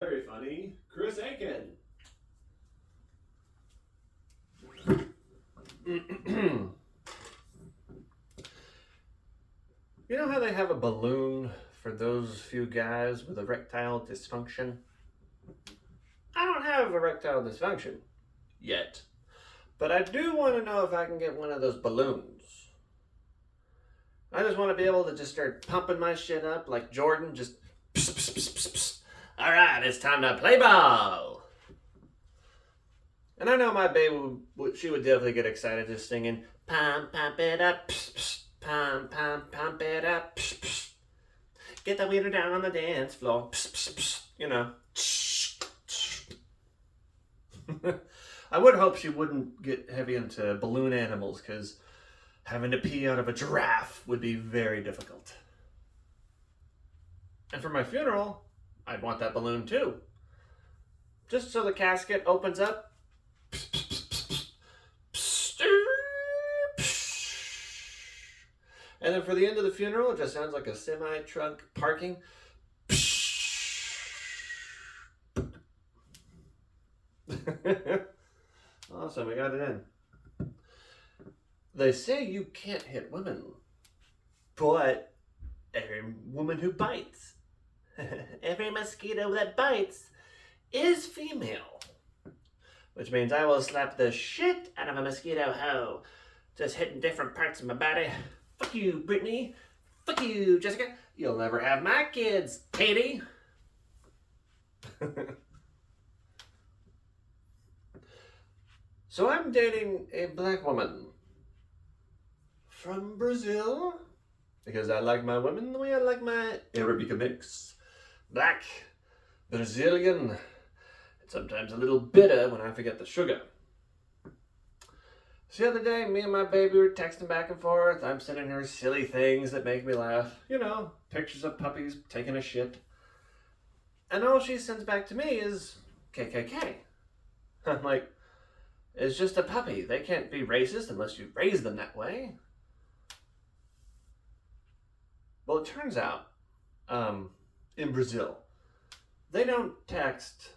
Very funny, Chris Aiken. You know how they have a balloon for those few guys with erectile dysfunction? I don't have erectile dysfunction yet, but I do want to know if I can get one of those balloons. I just want to be able to just start pumping my shit up like Jordan, just pss, pss, pss, pss, pss. All right, it's time to play ball. And I know my baby she would definitely get excited just singing, pump it up, pss, pss, pump it up, pss, pss. Get the wiener down on the dance floor, pss, pss, pss. You know. I would hope she wouldn't get heavy into balloon animals, because having to pee out of a giraffe would be very difficult. And for my funeral, I'd want that balloon too. Just so the casket opens up. And then for the end of the funeral, it just sounds like a semi-truck parking. Awesome, we got it in. They say you can't hit women, but every woman who bites, every mosquito that bites is female. Which means I will slap the shit out of a mosquito hoe, just hitting different parts of my body. Fuck you, Brittany. Fuck you, Jessica. You'll never have my kids, Katie. So I'm dating a black woman from Brazil, because I like my women the way I like my Arabica mix. Black, Brazilian, and sometimes a little bitter when I forget the sugar. So the other day, me and my baby were texting back and forth. I'm sending her silly things that make me laugh. You know, pictures of puppies taking a shit. And all she sends back to me is KKK. I'm like, it's just a puppy. They can't be racist unless you raise them that way. Well, it turns out, in Brazil, they don't text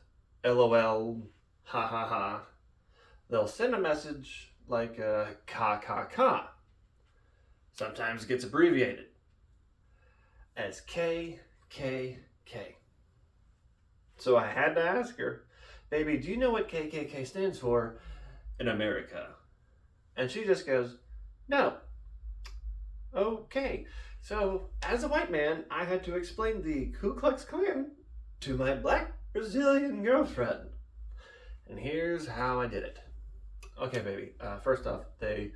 LOL, ha ha ha. They'll send a message like ka ka ka. Sometimes it gets abbreviated as KKK. So I had to ask her, baby, do you know what KKK stands for in America? And she just goes, no. Okay. So as a white man, I had to explain the Ku Klux Klan to my black Brazilian girlfriend. And here's how I did it. Okay, baby. First off, they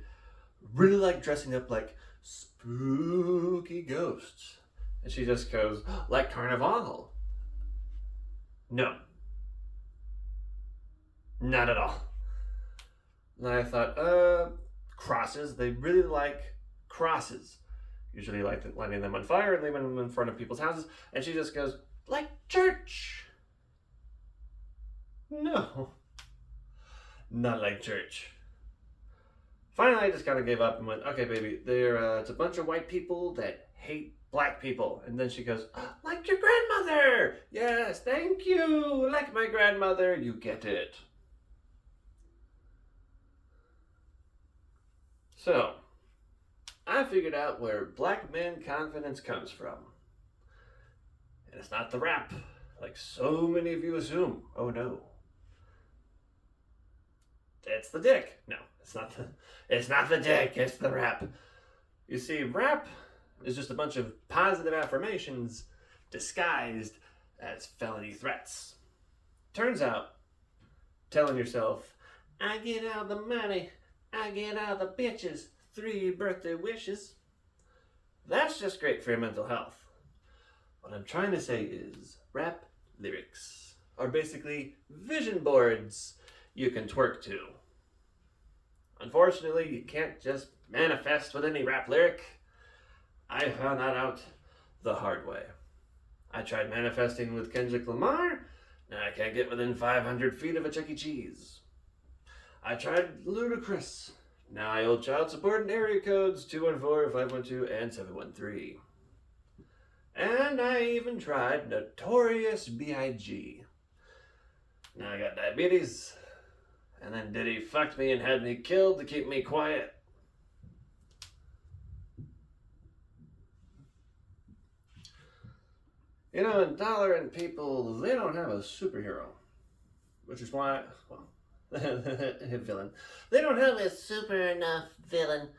really like dressing up like spooky ghosts. And she just goes, like Carnival. No. Not at all. And I thought, crosses. They really like crosses. Usually like lighting them on fire and leaving them in front of people's houses. And she just goes, like church. No. Not like church. Finally, I just kind of gave up and went, okay, baby, it's a bunch of white people that hate black people. And then she goes, like your grandmother. Yes, thank you. Like my grandmother, you get it. So, I figured out where black man confidence comes from. And it's not the rap, like so many of you assume. Oh no. It's the dick. No, it's not the dick, it's the rap. You see, rap is just a bunch of positive affirmations disguised as felony threats. Turns out, telling yourself, I get all the money, I get all the bitches, 3 birthday wishes, that's just great for your mental health. What I'm trying to say is, rap lyrics are basically vision boards you can twerk to. Unfortunately, you can't just manifest with any rap lyric. I found that out the hard way. I tried manifesting with Kendrick Lamar, now I can't get within 500 feet of a Chuck E. Cheese. I tried Ludacris, now I owe child support and area codes 214, 512, and 713. And I even tried Notorious B.I.G. Now I got diabetes. And then Diddy fucked me and had me killed to keep me quiet. You know, intolerant people, they don't have a superhero. Which is why, well, villain. They don't have a super enough villain.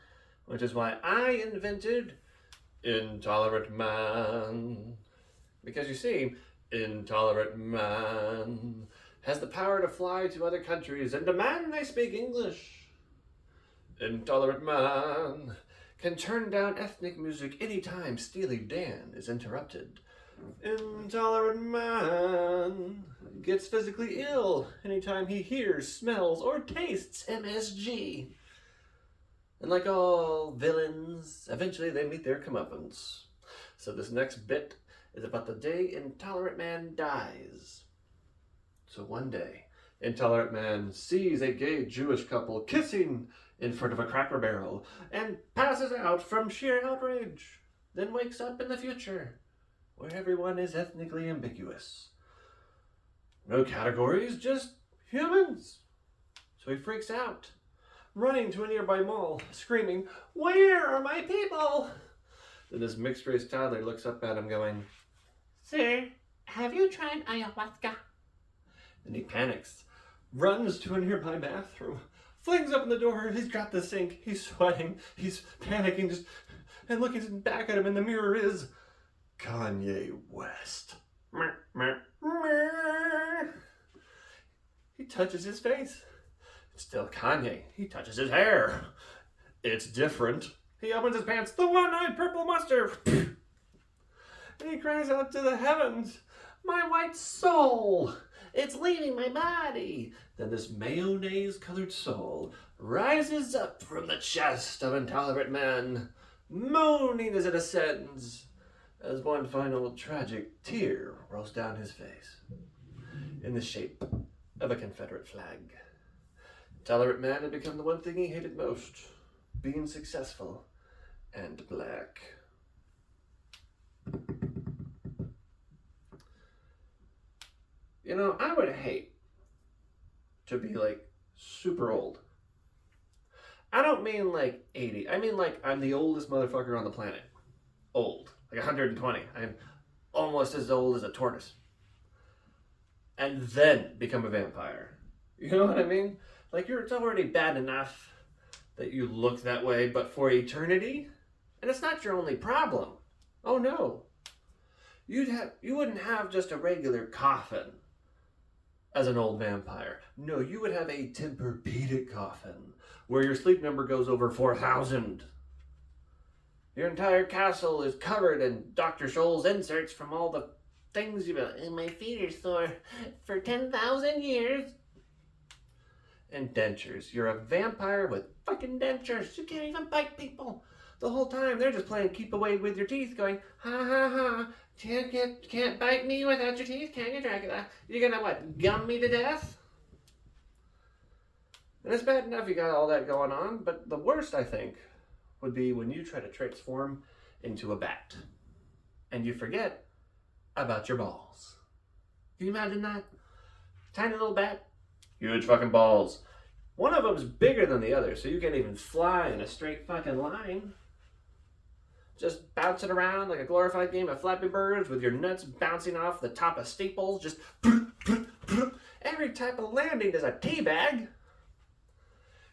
Which is why I invented Intolerant Man. Because you see, Intolerant Man has the power to fly to other countries and demand they speak English. Intolerant Man can turn down ethnic music anytime Steely Dan is interrupted. Intolerant Man gets physically ill anytime he hears, smells, or tastes MSG. And like all villains, eventually they meet their comeuppance. So this next bit is about the day Intolerant Man dies. So one day, Intolerant Man sees a gay Jewish couple kissing in front of a Cracker Barrel and passes out from sheer outrage. Then wakes up in the future, where everyone is ethnically ambiguous. No categories, just humans. So he freaks out, running to a nearby mall, screaming, "Where are my people?" Then this mixed-race toddler looks up at him going, "Sir, have you tried ayahuasca?" And he panics, runs to a nearby bathroom, flings open the door, he's got the sink, he's sweating, he's panicking, and looking back at him in the mirror is Kanye West. He touches his face. It's still Kanye. He touches his hair. It's different. He opens his pants. The one-eyed purple monster. And he cries out to the heavens, "My white soul! It's leaving my body!" Then this mayonnaise-colored soul rises up from the chest of Intolerant Man, moaning as it ascends, as one final tragic tear rolls down his face, in the shape of a Confederate flag. Intolerant Man had become the one thing he hated most, being successful and black. You know, I would hate to be like super old. I don't mean like 80. I mean like I'm the oldest motherfucker on the planet. Old. Like 120. I'm almost as old as a tortoise. And then become a vampire. You know what I mean? Like it's already bad enough that you look that way, but for eternity? And it's not your only problem. Oh no. You wouldn't have just a regular coffin as an old vampire. No, you would have a Tempur-Pedic coffin where your sleep number goes over 4,000. Your entire castle is covered in Dr. Scholl's inserts from all the things you've been, and my feet are sore for 10,000 years. And dentures. You're a vampire with fucking dentures. You can't even bite people. The whole time they're just playing keep away with your teeth, going, "Ha ha ha, can't bite me without your teeth, can you, Dracula? You're gonna what, gum me to death?" And it's bad enough you got all that going on, but the worst, I think, would be when you try to transform into a bat and you forget about your balls. Can you imagine that? Tiny little bat, huge fucking balls. One of them's bigger than the other, so you can't even fly in a straight fucking line. Just bouncing around like a glorified game of Flappy Birds with your nuts bouncing off the top of steeples, just every type of landing is a teabag.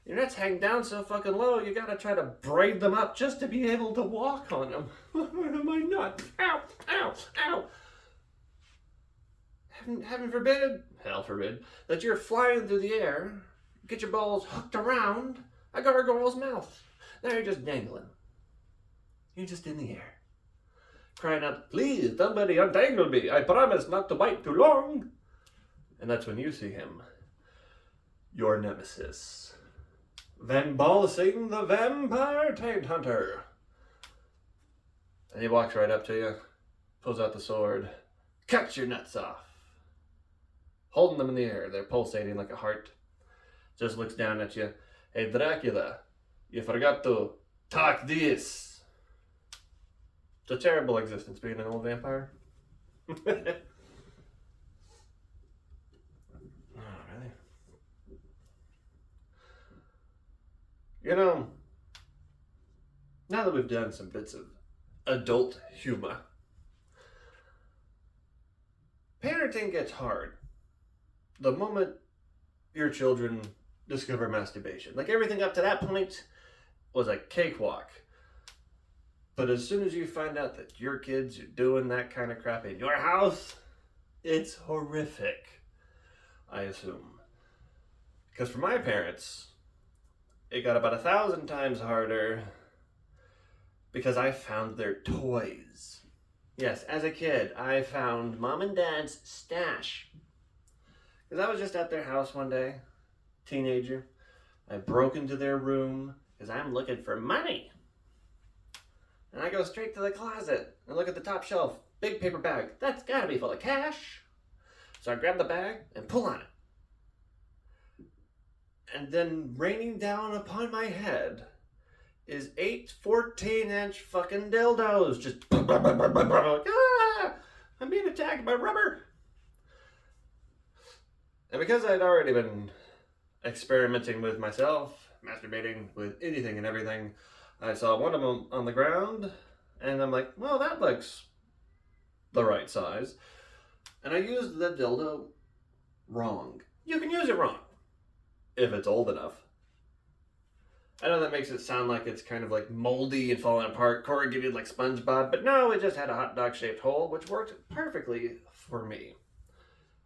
Your nuts hang down so fucking low, you gotta try to braid them up just to be able to walk on them. My nuts. Ow, ow, ow. Heaven forbid, hell forbid, that you're flying through the air, get your balls hooked around a gargoyle's mouth. Now you're just dangling. You're just in the air. Crying out, "Please, somebody untangle me. I promise not to bite too long." And that's when you see him. Your nemesis. Van Helsing, the vampire taint hunter. And he walks right up to you, pulls out the sword, cuts your nuts off. Holding them in the air, they're pulsating like a heart. Just looks down at you. "Hey, Dracula, you forgot to talk this." It's a terrible existence being an old vampire. You know, now that we've done some bits of adult humor, parenting gets hard the moment your children discover masturbation. Like everything up to that point was a cakewalk. But as soon as you find out that your kids are doing that kind of crap in your house, it's horrific, I assume. Because for my parents, it got about 1,000 times harder because I found their toys. Yes, as a kid, I found mom and dad's stash. Because I was just at their house one day, teenager. I broke into their room because I'm looking for money. And I go straight to the closet and look at the top shelf. Big paper bag. That's gotta be full of cash. So I grab the bag and pull on it. And then raining down upon my head is 8 14-inch fucking dildos. Just ah! I'm being attacked by rubber. And because I'd already been experimenting with myself, masturbating with anything and everything, I saw one of them on the ground, and I'm like, well, that looks the right size. And I used the dildo wrong. You can use it wrong if it's old enough. I know that makes it sound like it's kind of like moldy and falling apart, corrugated like SpongeBob, but no, it just had a hot dog shaped hole, which worked perfectly for me.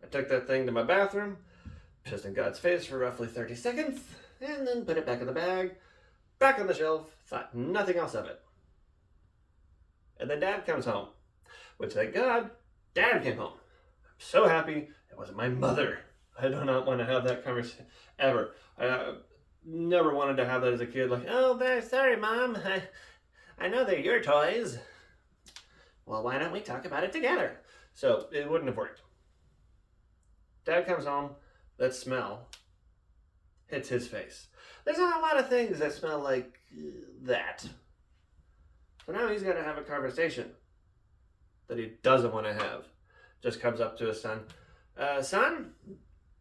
I took that thing to my bathroom, pissed in God's face for roughly 30 seconds, and then put it back in the bag, back on the shelf, thought nothing else of it. And then Dad comes home, which thank God, Dad came home. I'm so happy it wasn't my mother. I do not want to have that conversation ever. I never wanted to have that as a kid, like, oh, sorry, Mom, I know they're your toys. Well, why don't we talk about it together? So it wouldn't have worked. Dad comes home, that smell hits his face. There's not a lot of things that smell like that. So now he's got to have a conversation that he doesn't want to have. Just comes up to his son. Son,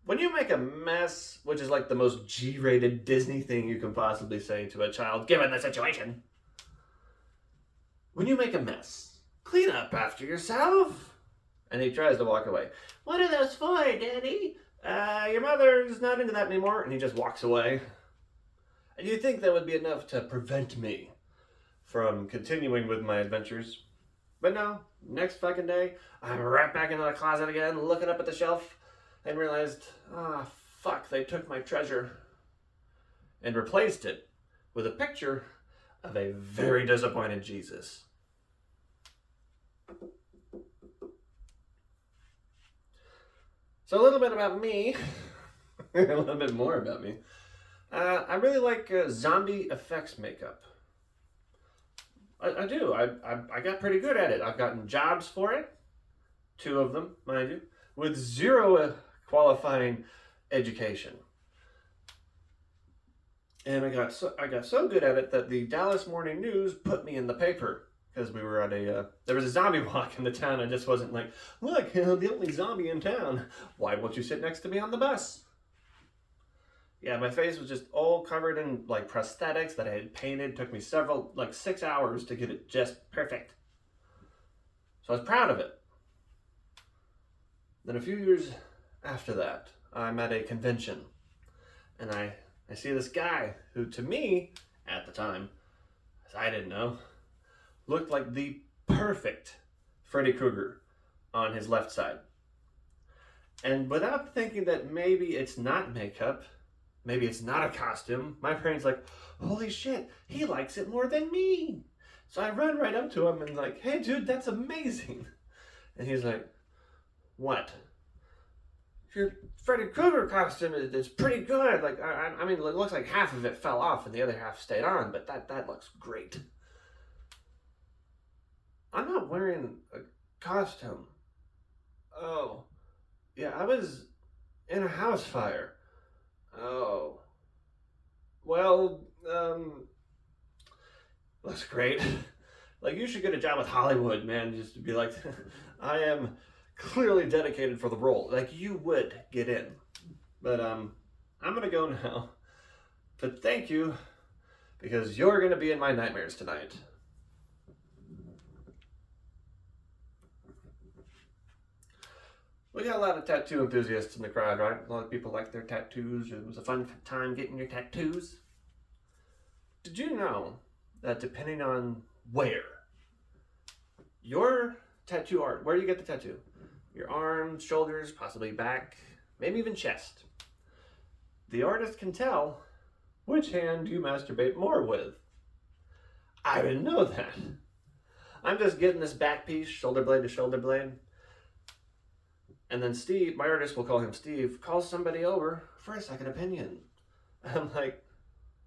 when you make a mess, which is like the most G-rated Disney thing you can possibly say to a child, given the situation. When you make a mess, clean up after yourself. And he tries to walk away. What are those for, Daddy? Your mother's not into that anymore. And he just walks away. And you'd think that would be enough to prevent me from continuing with my adventures. But no, next fucking day, I'm right back into the closet again, looking up at the shelf, and realized, fuck, they took my treasure and replaced it with a picture of a very disappointed Jesus. So a little bit about me, a little bit more about me. I really like zombie effects makeup. I do. I got pretty good at it. I've gotten jobs for it, 2 of them, mind you, with 0 qualifying education. And I got so good at it that the Dallas Morning News put me in the paper. Because we were at there was a zombie walk in the town. I just wasn't like, look, the only zombie in town. Why won't you sit next to me on the bus? Yeah, my face was just all covered in like prosthetics that I had painted. It took me 6 hours to get it just perfect. So I was proud of it. Then a few years after that, I'm at a convention. And I see this guy who, to me, at the time, as I didn't know, looked like the perfect Freddy Krueger on his left side. And without thinking that maybe it's not makeup, maybe it's not a costume, my brain's like, holy shit, he likes it more than me. So I run right up to him and like, hey dude, that's amazing. And he's like, what? Your Freddy Krueger costume is pretty good. Like, I mean, it looks like half of it fell off and the other half stayed on, but that looks great. I'm not wearing a costume. Oh. Yeah, I was in a house fire. Oh. Well, looks great. Like, you should get a job with Hollywood, man, just to be like, I am clearly dedicated for the role. Like, you would get in. But, I'm gonna go now. But thank you because you're going to be in my nightmares tonight. We got a lot of tattoo enthusiasts in the crowd, right? A lot of people like their tattoos. It was a fun time getting your tattoos. Did you know that depending on where your tattoo art, where you get the tattoo, your arms, shoulders, possibly back, maybe even chest, the artist can tell which hand you masturbate more with. I didn't know that. I'm just getting this back piece, shoulder blade to shoulder blade. And then Steve, my artist, will call him Steve, calls somebody over for a second opinion. I'm like,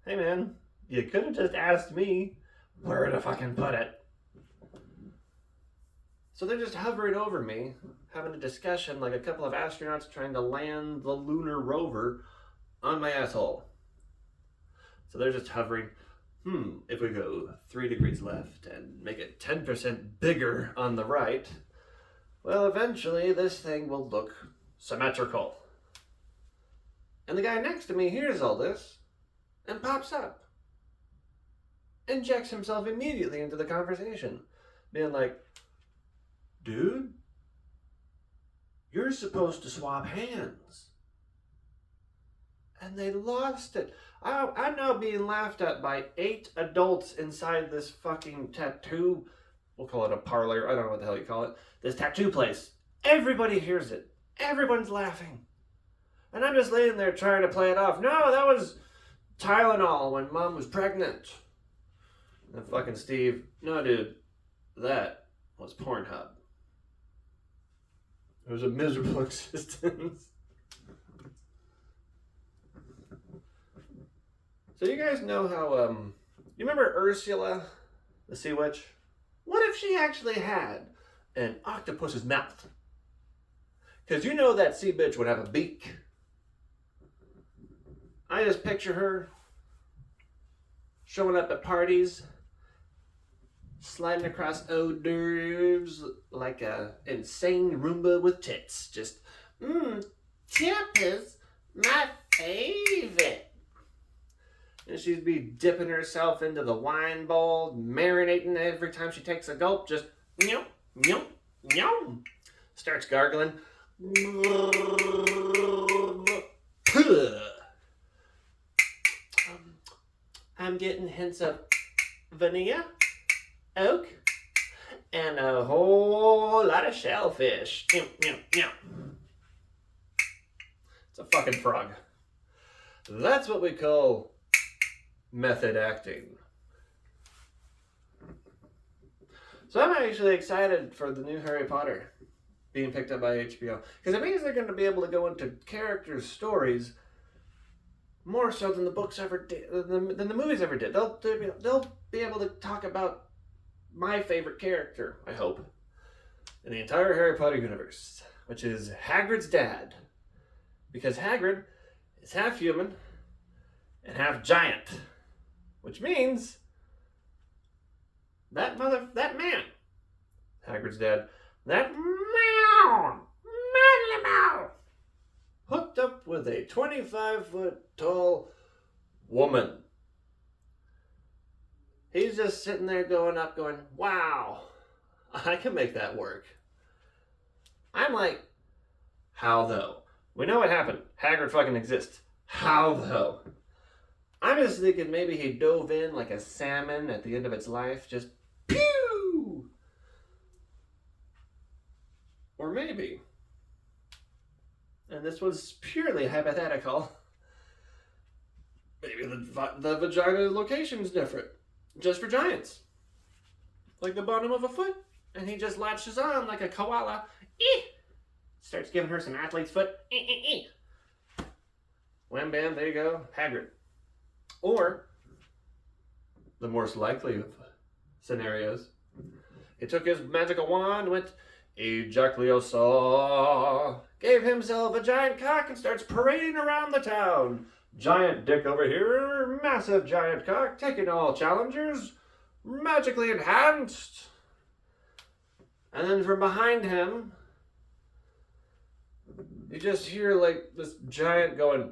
hey man, you could have just asked me where to fucking put it. So they're just hovering over me, having a discussion like a couple of astronauts trying to land the lunar rover on my asshole. So they're just hovering, if we go 3 degrees left and make it 10% bigger on the right, well, eventually this thing will look symmetrical. And the guy next to me hears all this and pops up. Injects himself immediately into the conversation, being like, dude, you're supposed to swap hands. And they lost it. I'm now being laughed at by 8 adults inside this fucking tattoo, we'll call it a parlor, I don't know what the hell you call it, this tattoo place. Everybody hears it. Everyone's laughing. And I'm just laying there trying to play it off. No, that was Tylenol when Mom was pregnant. And fucking Steve, no dude, that was Pornhub. It was a miserable existence. So you guys know how, you remember Ursula, the sea witch? What if she actually had an octopus's mouth? Because you know that sea bitch would have a beak. I just picture her showing up at parties, sliding across hors d'oeuvres like a insane Roomba with tits. Just, tip is my favorite. And she'd be dipping herself into the wine bowl, marinating every time she takes a gulp, just nyum, nyum, nyum. Starts gargling. I'm getting hints of vanilla, oak, and a whole lot of shellfish. Nyum, nyum, nyum. It's a fucking frog. That's what we call method acting. So I'm actually excited for the new Harry Potter being picked up by HBO, because it means they're going to be able to go into characters' stories more so than the books ever did, than the movies ever did. They'll be able to talk about my favorite character, I hope, in the entire Harry Potter universe, which is Hagrid's dad, because Hagrid is half human and half giant. Which means that man, Hagrid's dad, that man, hooked up with a 25-foot-tall woman. He's just sitting there going, wow, I can make that work. I'm like, how though? We know what happened. Hagrid fucking exists. How though? I'm just thinking maybe he dove in like a salmon at the end of its life, just pew! Or maybe, and this was purely hypothetical, maybe the vagina location is different, just for giants. Like the bottom of a foot, and he just latches on like a koala. Starts giving her some athlete's foot. Wham bam, there you go, Hagrid. Or, the most likely of scenarios, he took his magical wand, went Ejaculiosa, gave himself a giant cock and starts parading around the town. Giant dick over here, massive giant cock, taking all challengers, magically enhanced. And then from behind him, you just hear like this giant going,